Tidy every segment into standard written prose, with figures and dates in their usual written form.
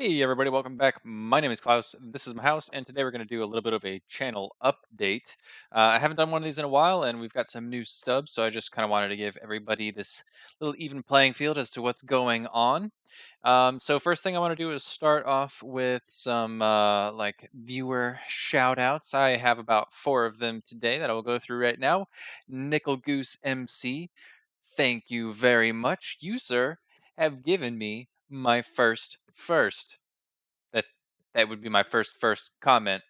Hey everybody, welcome back. My name is Klaus. This is my house, and today we're going to do a little bit of a channel update. I haven't done one of these in a while, and we've got some new subs, so I just kind of wanted to give everybody this little even playing field as to what's going on. So first thing I want to do is start off with some like viewer shout outs. I have about four of them today that I will go through right now. Nickel Goose MC, thank you very much. You, sir, have given me my first. That that would be my first comment.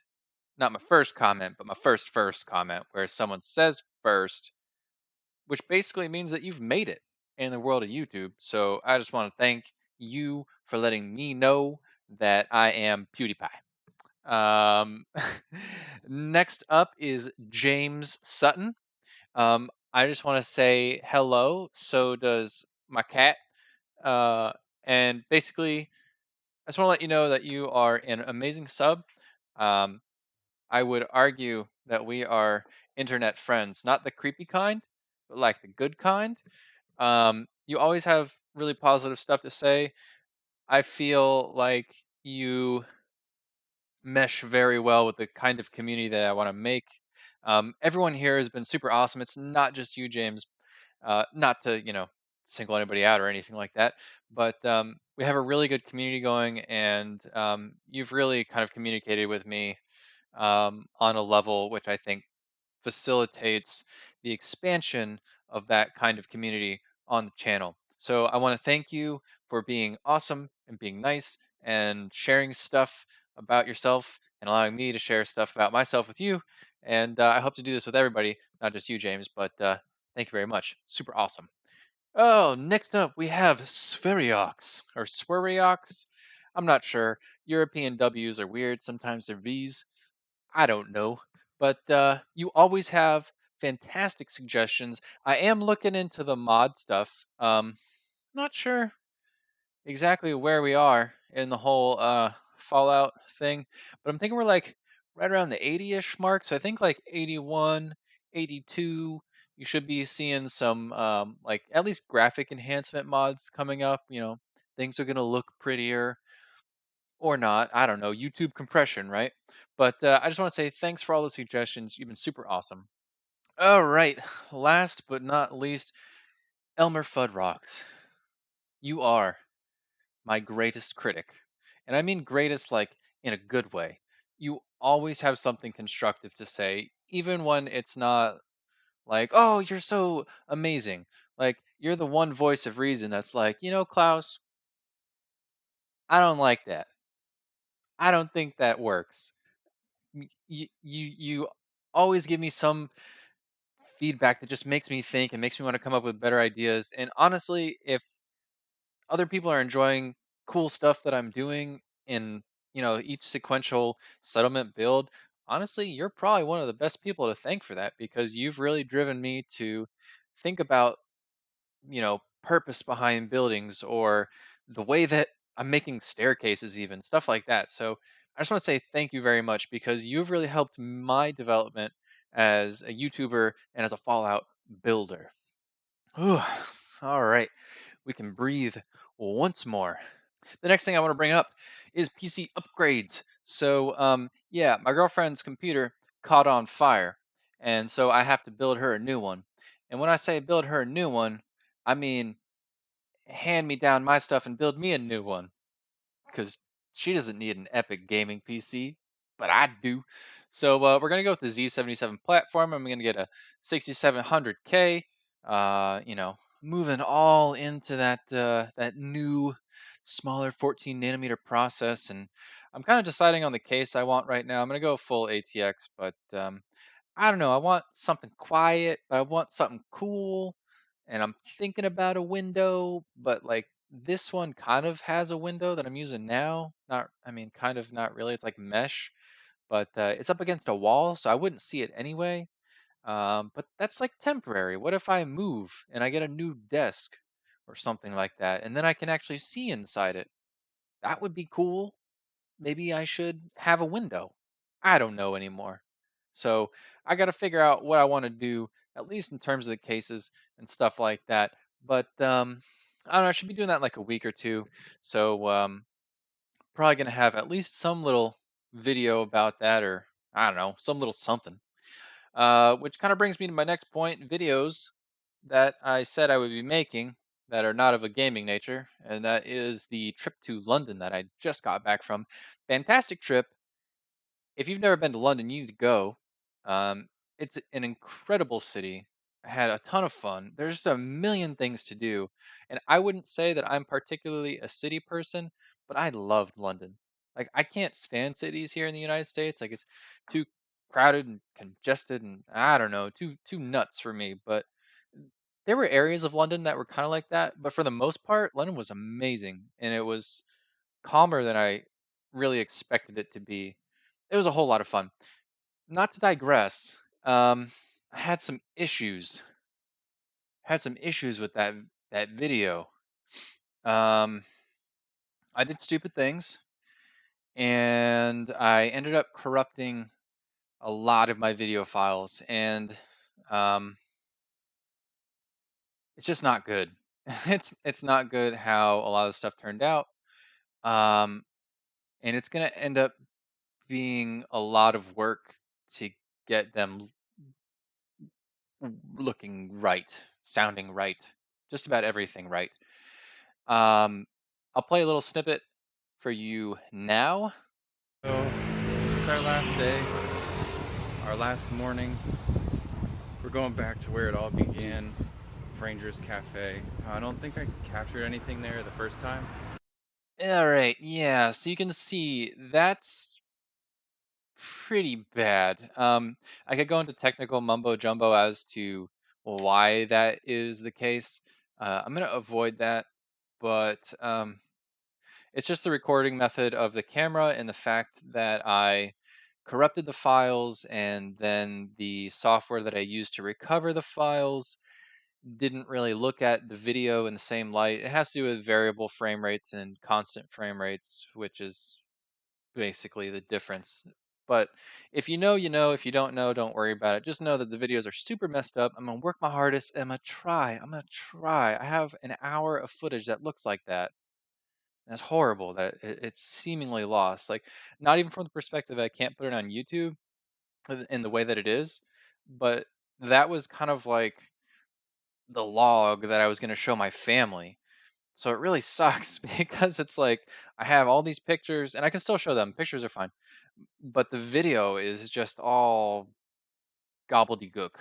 Not my first comment, but my first comment, where someone says first, which basically means that you've made it in the world of YouTube. So I just want to thank you for letting me know that I am PewDiePie. Um, Next up is James Sutton. I just want to say hello. So does my cat. Uh, and basically, I just want to let you know that you are an amazing sub. Um, I would argue that we are internet friends, not the creepy kind, but like the good kind. You always have really positive stuff to say. I feel like you mesh very well with the kind of community that I want to make. Everyone here has been super awesome. It's not just you, James. Not to single anybody out or anything like that, but we have a really good community going, and you've really kind of communicated with me on a level which I think facilitates the expansion of that kind of community on the channel. So I want to thank you for being awesome and being nice and sharing stuff about yourself and allowing me to share stuff about myself with you. And I hope to do this with everybody, not just you, James, but thank you very much. Super awesome. Oh, next up we have Sveriox or Sweriox. I'm not sure. European W's are weird. Sometimes they're V's. I don't know. But you always have fantastic suggestions. I am looking into the mod stuff. Not sure exactly where we are in the whole Fallout thing, but I'm thinking we're like right around the 80-ish mark. So I think like 81, 82. You should be seeing some like at least graphic enhancement mods coming up. Things are gonna look prettier or not. I don't know. YouTube compression, right? But I just want to say thanks for all the suggestions. You've been super awesome. All right. Last but not least, Elmer Fudd rocks. You are my greatest critic. And I mean greatest like in a good way. You always have something constructive to say, even when it's not like, oh, you're so amazing. Like, you're the one voice of reason that's like, Klaus, I don't like that. I don't think that works. You always give me some feedback that just makes me think and makes me want to come up with better ideas. And honestly, if other people are enjoying cool stuff that I'm doing in each sequential settlement build, honestly, you're probably one of the best people to thank for that because you've really driven me to think about purpose behind buildings or the way that I'm making staircases, even stuff like that. So I just want to say thank you very much because you've really helped my development as a YouTuber and as a Fallout builder. Whew. All right, we can breathe once more. The next thing I want to bring up is PC upgrades. So, yeah, my girlfriend's computer caught on fire, and so I have to build her a new one. And when I say build her a new one, I mean hand me down my stuff and build me a new one because she doesn't need an epic gaming PC, but I do. So we're gonna go with the Z77 platform. I'm gonna get a 6700K. Moving all into that new, smaller 14 nanometer process, and I'm kind of deciding on the case I want right now. I'm gonna go full ATX, but I don't know. I want something quiet, but I want something cool. And I'm thinking about a window, but like this one kind of has a window that I'm using now. Not, I mean, kind of not really. It's like mesh, but it's up against a wall, so I wouldn't see it anyway. But that's like temporary. What if I move and I get a new desk or something like that, and then I can actually see inside it? That would be cool. Maybe I should have a window. I don't know anymore. So I got to figure out what I want to do, at least in terms of the cases and stuff like that. But I don't know. I should be doing that in like a week or two. So probably gonna have at least some little video about that, or I don't know, some little something. Which kind of brings me to my next point: videos that I said I would be making that are not of a gaming nature, and that is the trip to London that I just got back from. Fantastic trip. If you've never been to London, you need to go. Um, it's an incredible city. I had a ton of fun. There's just a million things to do. And I wouldn't say that I'm particularly a city person, but I loved London. Like, I can't stand cities here in the United States. Like, it's too crowded and congested, and I don't know, too nuts for me. But there were areas of London that were kind of like that, but for the most part, London was amazing, and it was calmer than I really expected it to be. It was a whole lot of fun. Not to digress, I had some issues. Had some issues with that video. Um, I did stupid things, and I ended up corrupting a lot of my video files, and um, it's just not good. It's not good how a lot of stuff turned out, um, and it's gonna end up being a lot of work to get them looking right, sounding right, just about everything right. Um, I'll play a little snippet for you now. So it's our last day, our last morning. We're going back to where it all began, Ranger's Cafe. I don't think I captured anything there the first time. All right, yeah, so you can see that's pretty bad. I could go into technical mumbo jumbo as to why that is the case. I'm gonna avoid that, but it's just the recording method of the camera and the fact that I corrupted the files, and then the software that I used to recover the files didn't really look at the video in the same light. It has to do with variable frame rates and constant frame rates, which is basically the difference. But if you know, you know. If you don't know, don't worry about it. Just know that the videos are super messed up. I'm gonna work my hardest. And I'm gonna try. I'm gonna try. I have an hour of footage that looks like that. That's horrible that it's seemingly lost. Like, not even from the perspective I can't put it on YouTube in the way that it is, but that was kind of like the log that I was going to show my family. So it really sucks because it's like I have all these pictures and I can still show them. Pictures are fine, but the video is just all gobbledygook.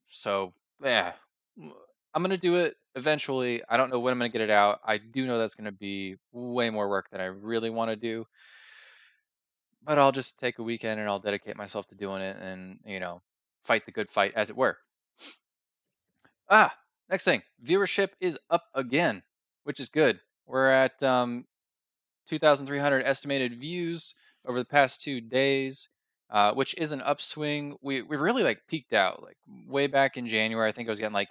So yeah, I'm gonna do it eventually. I don't know when I'm gonna get it out. I do know that's gonna be way more work than I really want to do, but I'll just take a weekend and I'll dedicate myself to doing it, and fight the good fight, as it were. Next thing, viewership is up again, which is good. We're at 2,300 estimated views over the past 2 days, which is an upswing. We really like peaked out like way back in January. I think I was getting like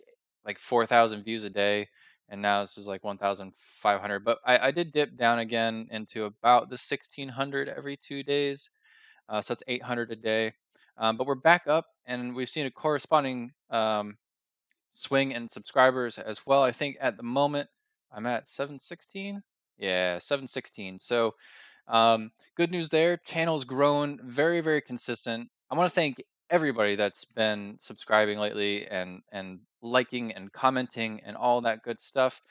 4,000 views a day, and now this is like 1,500. But I did dip down again into about the 1,600 every 2 days, so that's 800 a day. But we're back up, and we've seen a corresponding swing in subscribers as well. I think at the moment I'm at 716. Yeah, 716. So good news there. Channel's grown very, very consistent. I want to thank everybody that's been subscribing lately and liking and commenting and all that good stuff.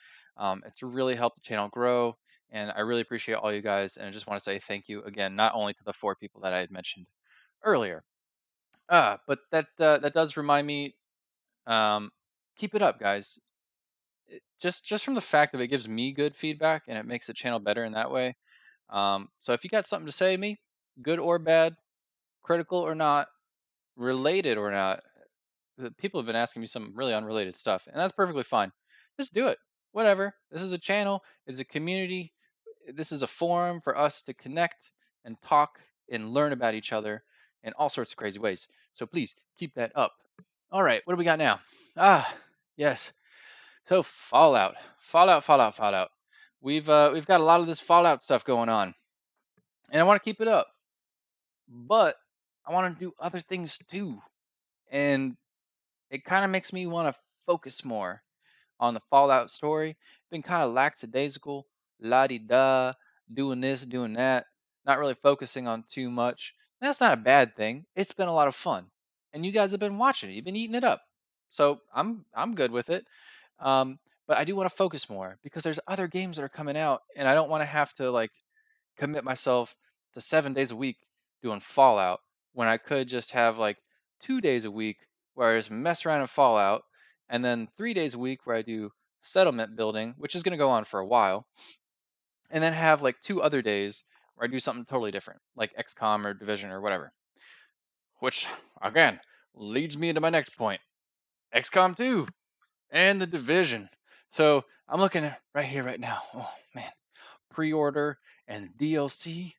It's really helped the channel grow, and I really appreciate all you guys. And I just want to say thank you again, not only to the 4 people that I had mentioned earlier. But that does remind me. Um, keep it up, guys. Just from the fact of it gives me good feedback and it makes the channel better in that way. So if you got something to say to me, good or bad, critical or not, related or not, people have been asking me some really unrelated stuff, and that's perfectly fine. Just do it. Whatever. This is a channel. It's a community. This is a forum for us to connect and talk and learn about each other in all sorts of crazy ways. So please keep that up. All right, what do we got now? Yes. So Fallout, Fallout, Fallout, Fallout. We've got a lot of this Fallout stuff going on, and I want to keep it up, but I want to do other things too, and it kind of makes me want to focus more on the Fallout story. Been kind of lackadaisical, la di da. doing this, doing that, not really focusing on too much. That's not a bad thing. It's been a lot of fun, and you guys have been watching it. You've been eating it up, so I'm good with it. But I do want to focus more because there's other games that are coming out, and I don't want to have to like commit myself to 7 days a week doing Fallout when I could just have like 2 days a week where I just mess around in Fallout, and then 3 days a week where I do settlement building, which is going to go on for a while, and then have like 2 other days where I do something totally different, like XCOM or Division or whatever. Which, again, leads me into my next point: XCOM 2 and the Division. So I'm looking at right here, right now. Oh, man. Pre order and DLC.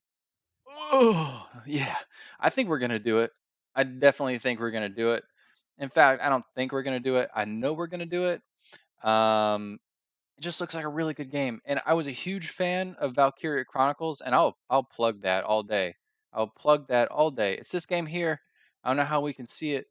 Oh, yeah. I think we're going to do it. I definitely think we're going to do it. In fact, I don't think we're going to do it. I know we're going to do it. Um, it just looks like a really good game, and I was a huge fan of Valkyria Chronicles, and I'll plug that all day. I'll plug that all day. It's this game here. I don't know how we can see it,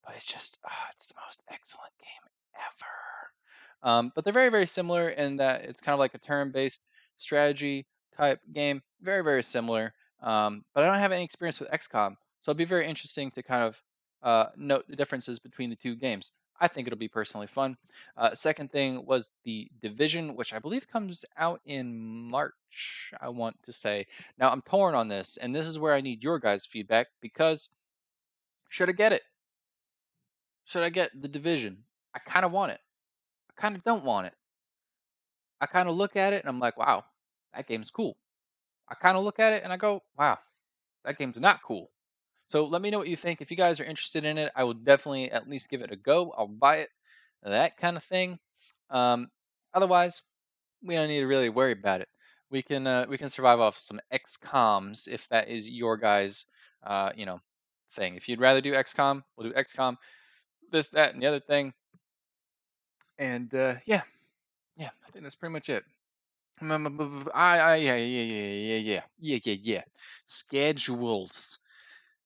but it's just it's the most excellent game ever. But they're very very similar in that it's kind of like a turn-based strategy type game. Very very similar. But I don't have any experience with XCOM, so it'll be very interesting to kind of note the differences between the two games. I think it'll be personally fun. Second thing was the Division, which I believe comes out in March, I want to say. Now, I'm torn on this, and this is where I need your guys' feedback because should I get it? Should I get the Division? I kind of want it. I kind of don't want it. I kind of look at it and I'm like, wow, that game's cool. I kind of look at it and I go, wow, that game's not cool. So let me know what you think. If you guys are interested in it, I will definitely at least give it a go. I'll buy it, that kind of thing. Um, Otherwise, we don't need to really worry about it. We can survive off some XComs if that is your guys' thing. If you'd rather do XCOM, we'll do XCOM. This, that, and the other thing. And yeah, yeah, I think that's pretty much it. Yeah, yeah. Schedules.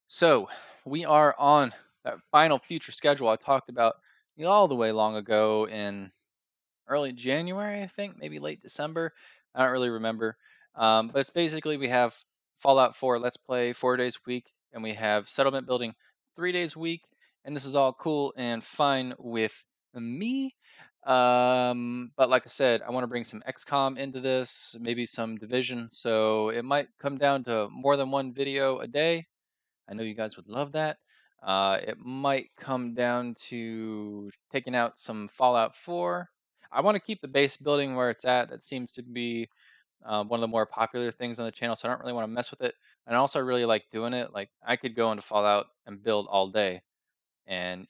So we are on that final future schedule I talked about all the way long ago in early January, I think, maybe late December. I don't really remember. But it's basically we have Fallout 4 Let's Play 4 days a week, and we have settlement building 3 days a week. And this is all cool and fine with me. But like I said, I want to bring some XCOM into this, maybe some Division. So it might come down to more than one video a day. I know you guys would love that. It might come down to taking out some Fallout 4. I want to keep the base building where it's at. That seems to be one of the more popular things on the channel, so I don't really want to mess with it. And also, I really like doing it. Like, I could go into Fallout and build all day, and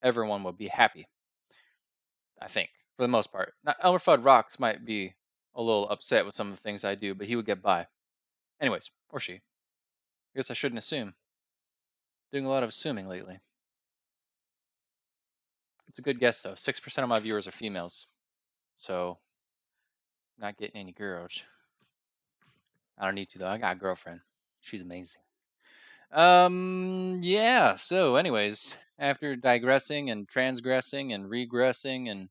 everyone would be happy. I think, for the most part. Now, Elmer Fudd Rocks might be a little upset with some of the things I do, but he would get by. Anyways, or she. I guess I shouldn't assume. Doing a lot of assuming lately. It's a good guess though. 6% of my viewers are females, so not getting any girls. I don't need to though. I got a girlfriend. She's amazing. Yeah. So, anyways, after digressing and transgressing and regressing and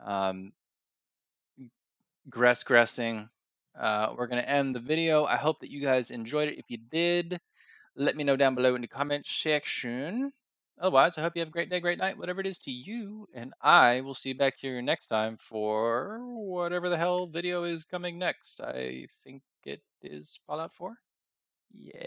um, gressing, we're gonna end the video. I hope that you guys enjoyed it. If you did, let me know down below in the comment section. Otherwise, I hope you have a great day, great night, whatever it is to you. And I will see you back here next time for whatever the hell video is coming next. I think it is Fallout 4. Yeah.